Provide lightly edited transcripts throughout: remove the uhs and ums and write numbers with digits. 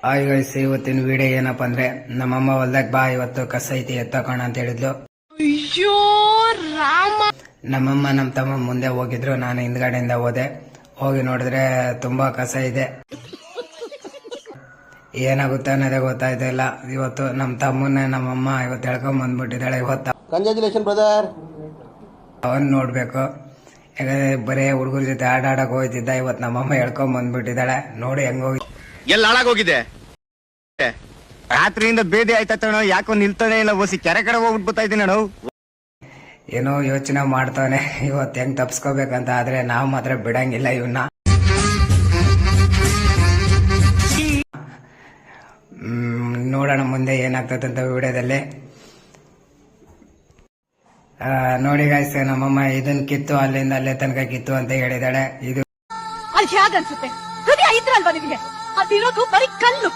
Hi guys, ಇವತ್ತಿನ video ಏನಪ್ಪ ಅಂದ್ರೆ ನಮ್ಮಮ್ಮ ಹೊಲ್ದಾಗ ಬಾ ಇವತ್ತು ಕಸ ಐತಿ ಎತ್ತಕೋಣ ಅಂತ ಹೇಳಿದ್ಲು. ಅಯ್ಯೋ ರಾಮ. ನಮ್ಮಮ್ಮ ನಮ್ಮ ತಮ್ಮ ಮುಂದೆ ಹೋಗಿದ್ರು, ನಾನು ಹಿಂದ್ಗಡೆಯಿಂದ ಹೋದೆ. ಹೋಗಿ ನೋಡಿದ್ರೆ ತುಂಬಾ ಕಸ ಇದೆ. ಏನಾಗುತ್ತೆ ಅನ್ನೋದೇ ಗೊತ್ತಾಯ್ತಾ ಇಲ್ಲ. ಇವತ್ತು ನಮ್ಮ ತಮ್ಮನ್ನ ನಮ್ಮಮ್ಮ ಇವತ್ತು ಎಳ್ಕೊಂಡ್ ಬಂದ್ಬಿಟ್ಟಿದ್ದಾಳೆ. ಇವತ್ತು ಕಂಗ್ರಾಚುಲೇಷನ್ ಬ್ರದರ್. ಅವನ್ ನೋಡ್ಬೇಕು, ಯಾಕಂದ್ರೆ ಬರೇ ಹುಡುಗರ ಜೊತೆ ಆಡಾಡಕ್ ಹೋಯ್ತಿದ್ದ. ಇವತ್ತು ನಮ್ಮಮ್ಮ ಎಳ್ಕೊಂಡ್ ಬಂದ್ಬಿಟ್ಟಿದ್ದಾಳೆ. ನೋಡಿ ಹೆಂಗೋಗಿ ಎಲ್ಲ ಹಾಳಾಗೋಗಿದೆ. ರಾತ್ರಿಯಿಂದ ಬೇದಿ ಆಯ್ತಾಣ, ಯಾಕೋ ನಿಲ್ತಾನೆ ಇಲ್ಲ. ಓಸಿ ಕೆರೆ ಕಡೆ ಹೋಗ್ಬಿಡ್ತಾ ಇದ್ದೀನಿ ನಾನು. ಏನೋ ಯೋಚನೆ ಮಾಡ್ತಾನೆ ಇವತ್ತು ಹೆಂಗ್ ತಪ್ಸ್ಕೋಬೇಕಂತ. ಆದ್ರೆ ನಾವು ಮಾತ್ರ ಬಿಡಂಗಿಲ್ಲ ಇವನ್ನ. ನೋಡೋಣ ಮುಂದೆ ಏನಾಗ್ತದಂತ ವಿಡಿಯೋದಲ್ಲಿ. ನೋಡಿ ಗಾಯ್ಸ್, ನಮ್ಮಮ್ಮ ಇದನ್ ಕಿತ್ತು ಅಲ್ಲಿಂದ ಅಲ್ಲೇ ತನಕ ಕಿತ್ತು ಅಂತ ಹೇಳಿದಾಳೆ. ಇದು ಅಲ್ಲಿ ಹೇಗನ್ಸುತ್ತೆ? ಹೃದಯ ಇದ್ರಲ್ವಾ ನಿಮಗೆ? ಅದಿರೋದು ಬರೀ ಕಲ್ಲು,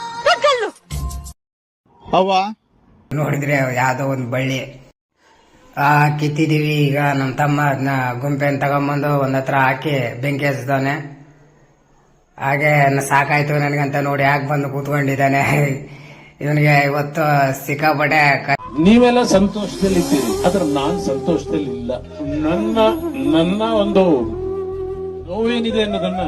ಕಲ್ಲು. ನೋಡಿದ್ರೆ ಯಾವ್ದೋ ಒಂದು ಬಳ್ಳಿ ಕಿತ್ತಿದೀವಿ. ಈಗ ನಮ್ಮ ತಮ್ಮ ಅದನ್ನ ಗುಂಪೆನ್ ತಗೊಂಬಂದು ಒಂದ್ ಹತ್ರ ಹಾಕಿ ಬೆಂಕಿ ಹಚ್ತಾನೆ. ಹಾಗೆ ಸಾಕಾಯ್ತು ನನಗಂತ ನೋಡಿ ಯಾಕೆ ಬಂದು ಕೂತ್ಕೊಂಡಿದ್ದಾನೆ. ಇವನಿಗೆ ಇವತ್ತು ಸಿಕ್ಕಾಪಟ್ಟೆ. ನೀವೆಲ್ಲ ಸಂತೋಷದಲ್ಲಿದ್ದೀರಿ, ಆದ್ರೆ ನಾನ್ ಸಂತೋಷದಲ್ಲಿ ಇಲ್ಲ. ನನ್ನ ಒಂದು ನೋವೇನಿದೆ ಅನ್ನೋದನ್ನ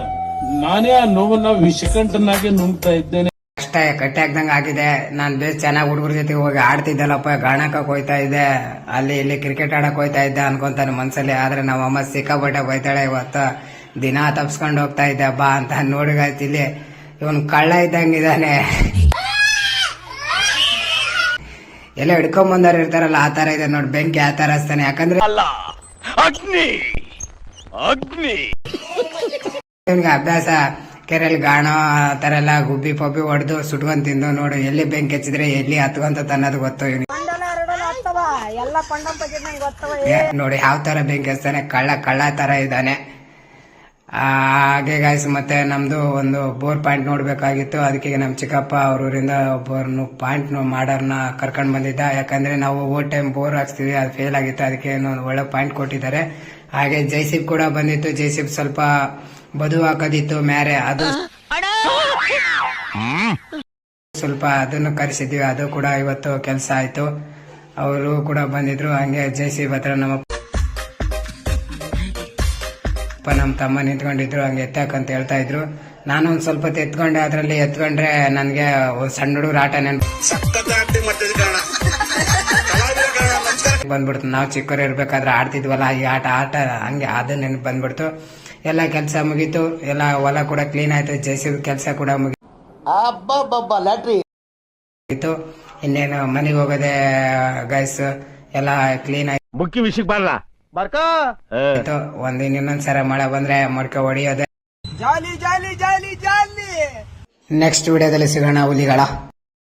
ನಾನೇ ಆ ನೋವನ್ನ ವಿಷಕಂಠನಾಗಿ ನುಂಗ್ತಾ ಇದ್ದೇನೆ. ಅಷ್ಟೇ ಕಟ್ಟಿ ಹಾಕ್ದಂಗ ಆಗಿದೆ. ನಾನ್ ಬೇಸ್ ಚೆನ್ನಾಗಿ ಹುಡುಗರ ಜೊತೆ ಹೋಗಿ ಆಡ್ತಿದ್ದಲ್ಲಪ್ಪ, ಗಾಣಕಕ್ ಹೋಯ್ತಾ ಇದ್ದೆ, ಅಲ್ಲಿ ಇಲ್ಲಿ ಕ್ರಿಕೆಟ್ ಆಡಕ್ ಹೋಯ್ತಾ ಇದ್ದೆ ಅನ್ಕೊಂತಾನೆ ಮನ್ಸಲ್ಲಿ. ಆದ್ರೆ ನಮ್ಮಮ್ಮ ಸಿಕ್ಕಾಪಟ್ಟೆ ಬೈತಾಳೆ. ಇವತ್ತು ದಿನ ತಪ್ಸ್ಕೊಂಡು ಹೋಗ್ತಾ ಇದ್ದೆ ಬಾ ಅಂತ. ನೋಡಿಗಾಯ್ತು ಇಲ್ಲಿ ಇವನ್ ಕಳ್ಳ ಇದ್ದಂಗಿದಾನೆ. ಎಲ್ಲ ಹಿಡ್ಕೊಂಡ್ ಬಂದವ್ರು ಇರ್ತಾರಲ್ಲ, ಆ ತರ ಇದೆ ನೋಡಿ. ಬೆಂಕಿ ಆ ತರ ಹಚ್ತಾನೆ. ಯಾಕಂದ್ರೆ ಅಗ್ನಿ ಅಗ್ನಿ ಇವನ್ಗೆ ಅಭ್ಯಾಸ. ಕೆರೆಯಲ್ಲಿ ಗಾಣ ಆ ತರ ಎಲ್ಲ ಗುಬ್ಬಿ ಪಬ್ಬಿ ಹೊಡೆದು ಸುಟ್ಕೊಂಡ್ ತಿಂದು ನೋಡು. ಎಲ್ಲಿ ಬೆಂಕಿ ಹಚ್ಚಿದ್ರೆ ಎಲ್ಲಿ ಹತ್ಕೊಂತ ಅನ್ನೋದು ಗೊತ್ತು ಇವನಿಗೆ. ನೋಡಿ ಯಾವ ತರ ಬೆಂಕಿ ಹಚ್ತಾನೆ. ಕಳ್ಳ ತರ ಇದ್ದಾನೆ. ಹಾಗೆ ಗಾಯ್ಸ್, ಮತ್ತೆ ನಮ್ದು ಒಂದು ಬೋರ್ ಪಾಯಿಂಟ್ ನೋಡ್ಬೇಕಾಗಿತ್ತು. ಅದಕ್ಕೆ ನಮ್ ಚಿಕ್ಕಪ್ಪ ಅವ್ರ ಊರಿಂದ ಒಬ್ಬರನ್ನು ಪಾಯಿಂಟ್ ಮಾಡೋರ್ನ ಕರ್ಕೊಂಡ್ ಬಂದಿದ್ದ. ಯಾಕಂದ್ರೆ ನಾವು ಓವರ್ ಟೈಮ್ ಬೋರ್ ಹಾಕ್ಸ್ತೀವಿ, ಅದು ಫೇಲ್ ಆಗಿತ್ತು. ಅದಕ್ಕೆ ಒಳ್ಳೆ ಪಾಯಿಂಟ್ ಕೊಟ್ಟಿದ್ದಾರೆ. ಹಾಗೆ ಜೈಸಿಬ್ ಕೂಡ ಬಂದಿತ್ತು. ಜೈಸಿಬ್ ಸ್ವಲ್ಪ ಬದು ಹಾಕೋದಿತ್ತು ಮ್ಯಾರೆ, ಅದು ಸ್ವಲ್ಪ ಅದನ್ನು ಕರೆಸಿದ್ವಿ. ಅದು ಕೂಡ ಇವತ್ತು ಕೆಲಸ ಆಯ್ತು. ಅವರು ಕೂಡ ಬಂದಿದ್ರು. ಹಂಗೆ ಜೈಸಿಬ್ ಹತ್ರ ನಮ್ಮ ತಮ್ಮ ನಿಂತ್ಕೊಂಡಿದ್ರು. ಹಂಗೆ ಎತ್ತಕಂತ ಹೇಳ್ತಾ ಇದ್ರು. ನಾನು ಒಂದ್ ಸ್ವಲ್ಪ ಹೊತ್ತು ಎತ್ಕೊಂಡೆ. ಅದ್ರಲ್ಲಿ ಎತ್ಕೊಂಡ್ರೆ ನನ್ಗೆ ಸಣ್ಣ ಹುಡುಗರ ಆಟ ನೆನ್ಪು ಬಂದ್ಬಿಡ್ತು. ನಾವು ಚಿಕ್ಕವರು ಇರ್ಬೇಕಾದ್ರೆ ಆಡ್ತಿದ್ವಲ್ಲ ಈ ಆಟ ಹಂಗೆ ಅದು ನೆನಪು ಬಂದ್ಬಿಡ್ತು. ಎಲ್ಲ ಕೆಲಸ ಮುಗೀತು. ಎಲ್ಲ ಹೊಲ ಕೂಡ ಕ್ಲೀನ್ ಆಯ್ತು. ಜೆಸಿಬಿ ಕೆಲಸ ಕೂಡ ಮುಗೀತು. ಇನ್ನೇನು ಮನೆಗೆ ಹೋಗೋದೆ ಗೈಸ್. ಎಲ್ಲ ಕ್ಲೀನ್ ಆಯ್ತು. ಮುಖ್ಯ ವಿಷಯಕ್ಕೆ ಬರಲ್ಲ ಬರ್ಕೋ. ಒಂದಿನ ಇನ್ನೊಂದ್ಸರ ಮಳೆ ಬಂದ್ರೆ ಮಡ್ಕೆ ಹೊಡಿಯೋದೆ. ನೆಕ್ಸ್ಟ್ ವಿಡಿಯೋದಲ್ಲಿ ಸಿಗೋಣ ಹುಲಿಗಳ.